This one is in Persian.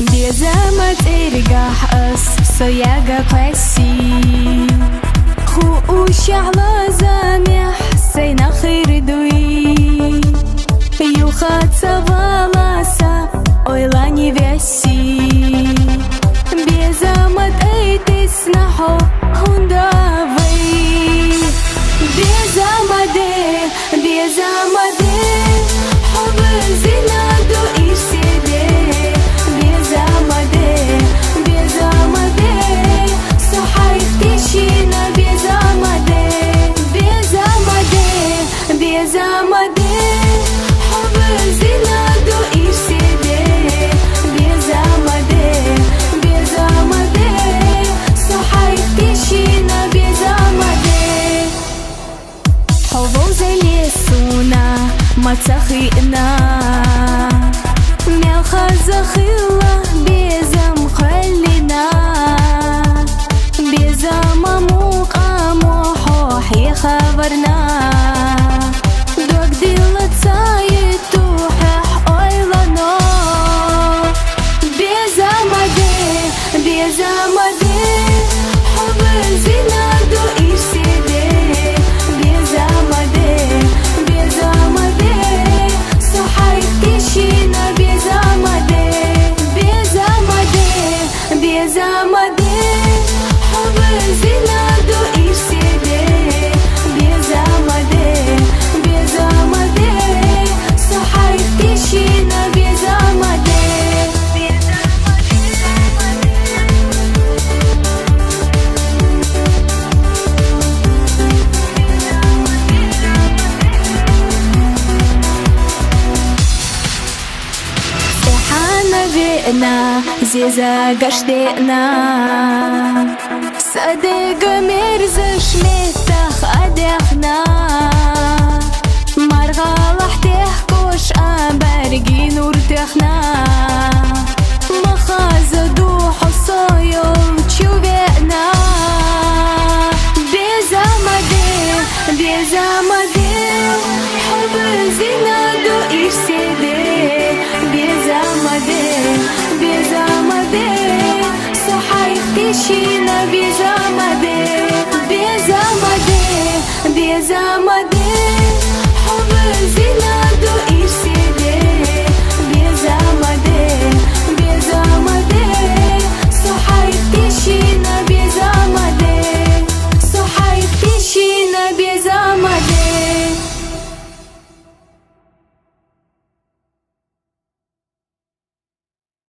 بيزامت ارجح الصياقة قاسي خوش على زامح سينا خير دوي يوخات سوالاسا ойла невеси بيزامت ايتس نحو هنداوي بيزامت حب زينادو إرسيدي بيزامت صحيح تشينا بيزامت حب زينادو إرسيدي بيزامت صحيح تشينا بيزامت حبو زي ليسونا ما تخينا ميلخا زخيلة بيزام خلينا بيزام مقامو حوحي خبرنا دوك ديلا تسايد توحح اويلانو بيزامت حب زينادو إرسيدي بيزامت صحيح تشينا بيزامت حب زينادو إرسيدي بيزامت صحيح تشينا بيزامت زيزا قشدينا صديق مرزش متخ أدخنا مرغلح تحكوش أبرقي نور تخنا مخازدو حصايو تشوفنا بيزامت حب زينادو إرسيدي بيزامت صحيح تشينا بيزامت حب